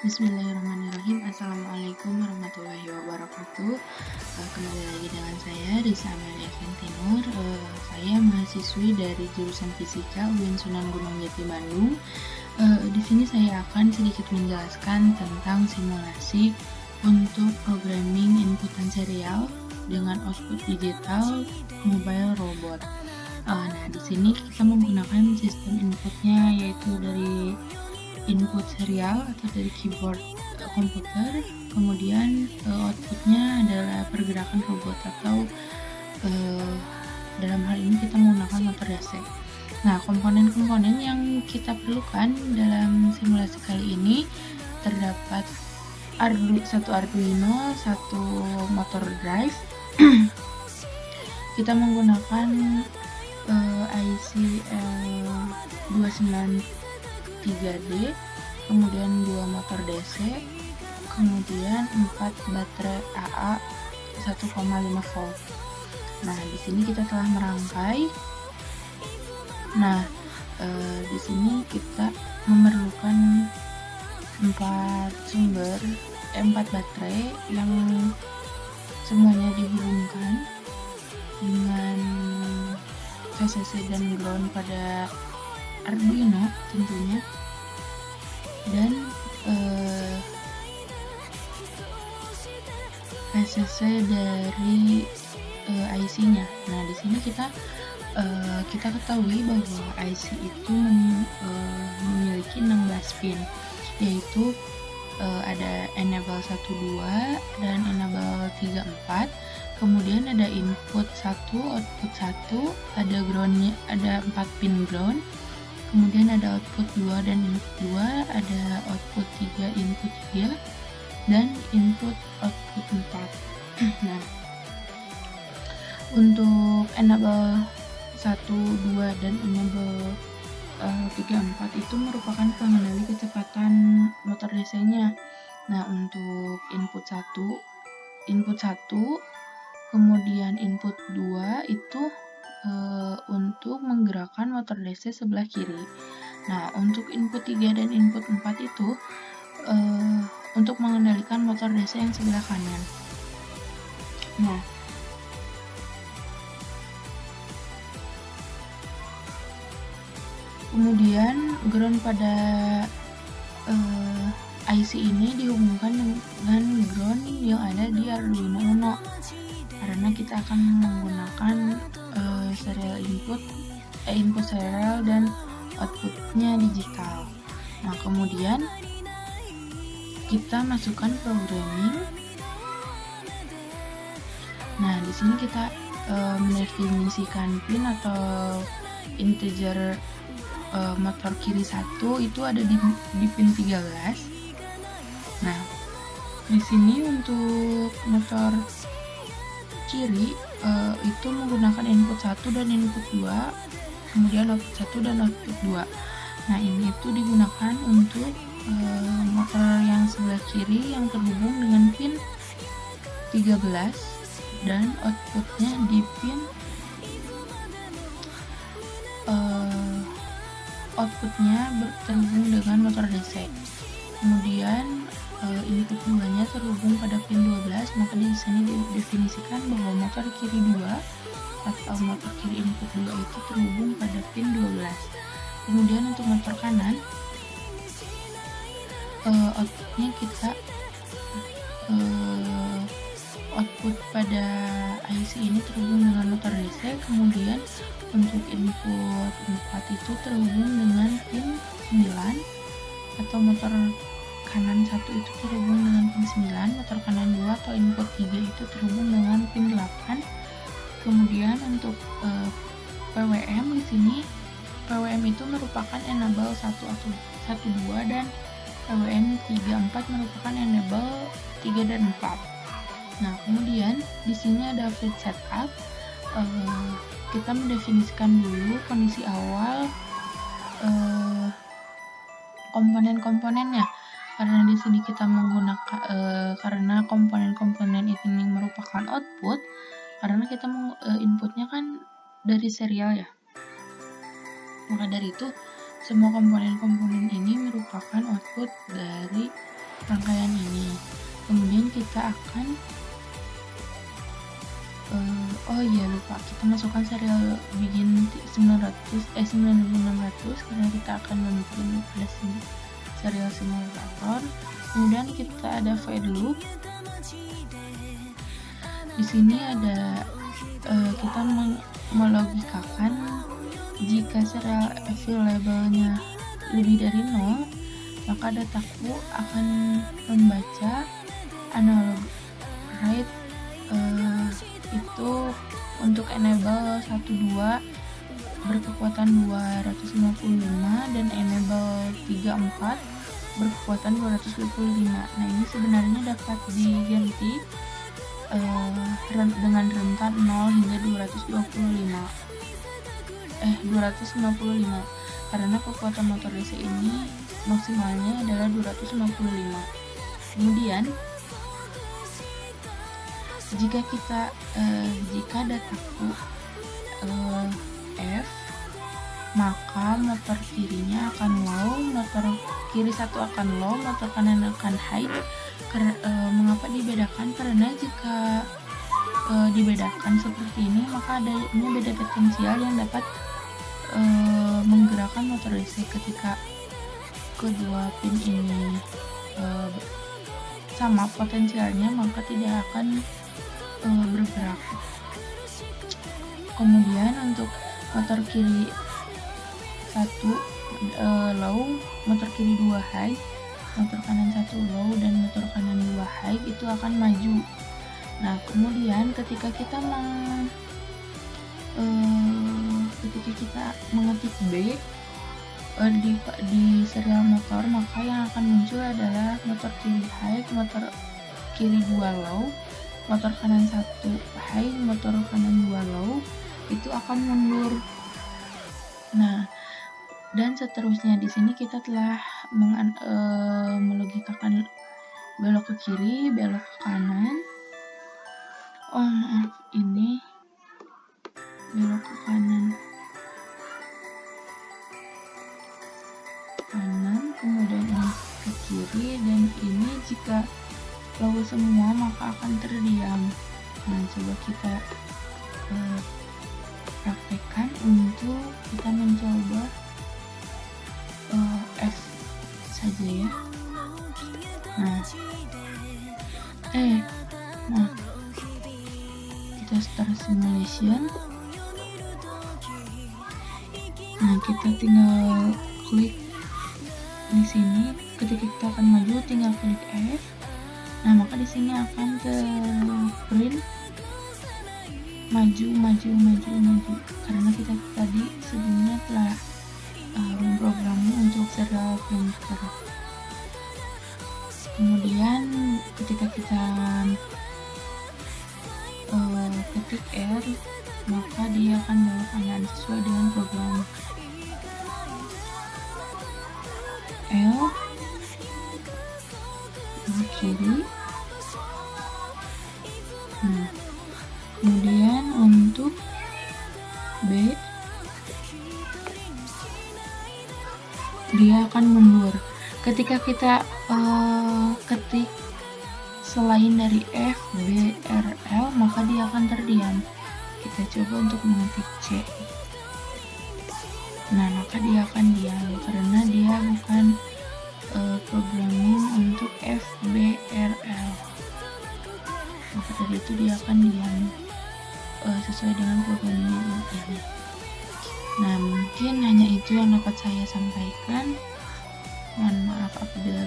Bismillahirrahmanirrahim. Assalamualaikum warahmatullahi wabarakatuh. Kembali lagi dengan saya Risa Amelia Fentinur. Saya mahasiswi dari jurusan Fisika UIN Sunan Gunung Jati Bandung. Di sini saya akan sedikit menjelaskan tentang simulasi untuk programming inputan serial dengan output digital mobile robot. Nah, di sini kita menggunakan sistem inputnya yaitu dari input serial atau dari keyboard komputer, kemudian outputnya adalah pergerakan robot atau dalam hal ini kita menggunakan motor DC. Nah, komponen-komponen yang kita perlukan dalam simulasi kali ini terdapat satu Arduino, satu motor drive. Kita menggunakan IC L293D, kemudian 2 motor DC, kemudian 4 baterai AA 1,5 volt. Nah, di sini kita telah merangkai. Nah, di sini kita memerlukan 4 baterai yang semuanya dihubungkan dengan VCC dan ground pada Arduino tentunya, dan VCC dari IC-nya. Nah, di sini kita ketahui bahwa IC itu memiliki 16 pin, yaitu ada enable 12 dan enable 34. Kemudian ada input 1, output 1, ada groundnya, ada 4 pin ground. Kemudian ada output 2 dan input 2, ada output 3, input 3, dan input output 4. Nah, untuk enable 1, 2, dan enable 3, 4 itu merupakan pengendali kecepatan motor DC-nya. Nah, untuk input 1, kemudian input 2 itu untuk menggerakkan motor DC sebelah kiri. Nah, untuk input 3 dan input 4 itu untuk mengendalikan motor DC yang sebelah kanan. Nah, kemudian ground pada IC ini dihubungkan dengan ground yang ada di Arduino Uno, karena kita akan menggunakan serial input serial dan outputnya digital. Nah, kemudian kita masukkan programming. Nah, di sini kita mendefinisikan pin atau integer motor kiri 1 itu ada di pin 13. Nah, di sini untuk motor kiri itu menggunakan input 1 dan input 2, kemudian output 1 dan output 2. Nah, ini itu digunakan untuk motor yang sebelah kiri yang terhubung dengan pin 13 dan outputnya di pin terhubung dengan motor DC. Kemudian input 2-nya terhubung pada pin 12, maka di sini didefinisikan bahwa motor kiri 2 atau motor kiri input 2 itu terhubung pada pin 12. Kemudian untuk motor kanan, outputnya kita output pada IC ini terhubung dengan motor DC. Kemudian untuk input 4 itu terhubung dengan pin 9, atau motor kanan 1 itu terhubung dengan pin 9, motor kanan 2 atau input 3 itu terhubung dengan pin 8. Kemudian untuk PWM di sini, PWM itu merupakan enable 1 atau 1, 2, dan PWM 3, 4 merupakan enable 3 dan 4. Nah, kemudian di sini ada fleet setup. Kita mendefinisikan dulu kondisi awal komponen-komponennya, karena di sini kita menggunakan karena komponen-komponen ini merupakan output, karena kita inputnya kan dari serial ya. Maka dari itu semua komponen-komponen ini merupakan output dari rangkaian ini. Kemudian kita akan oh iya lupa, kita masukkan serial begin 9600 karena kita akan membuat pada serial simulator. Kemudian kita ada void loop. Di sini ada kita melogikakan jika serial available-nya lebih dari 0, maka dataku akan membaca analog write itu untuk enable 12 berkekuatan 255 dan enable 34 berkekuatan 225. Nah, ini sebenarnya dapat diganti dengan rentan 0 hingga 255 karena kekuatan motor DC ini maksimalnya adalah 255. Kemudian jika dataku F, maka motor kirinya akan low, motor kiri satu akan low, motor kanan akan high. Mengapa dibedakan? Karena jika dibedakan seperti ini, maka adanya beda potensial yang dapat menggerakkan motor DC ketika kedua pin ini sama potensialnya, maka tidak akan bergerak. Kemudian untuk motor kiri 1 low, motor kiri 2 high, motor kanan 1 low dan motor kanan 2 high itu akan maju. Nah, kemudian ketika kita mengetik B di serial motor, maka yang akan muncul adalah motor kiri high, motor kiri 2 low, motor kanan 1 high, motor kanan 2 low, itu akan mundur. Nah, dan seterusnya. Di sini kita telah melogikakan belok ke kiri, belok ke kanan. Oh maaf, ini belok ke kanan, kemudian ini ke kiri, dan ini jika low semua maka akan terdiam. Nah, coba kita praktekkan untuk kita mencoba F saja ya. Nah, kita start simulation. Nah, kita tinggal klik di sini. Ketika kita akan maju, tinggal klik F. Nah, maka di sini akan terprint maju karena kita tadi sebelumnya telah memprogramnya untuk serial printer. Kemudian ketika kita ketik R, maka dia akan belok kanan sesuai dengan program. L belok kiri. Kemudian untuk B, dia akan mundur. Ketika kita ketik selain dari F, B, R, L, maka dia akan terdiam. Kita coba untuk mengetik C. Nah, maka dia akan diam karena dia bukan programming untuk F, B, R, L. Maka dari itu dia akan diam sesuai dengan programnya ini. Nah, mungkin hanya itu yang dapat saya sampaikan. Mohon maaf apabila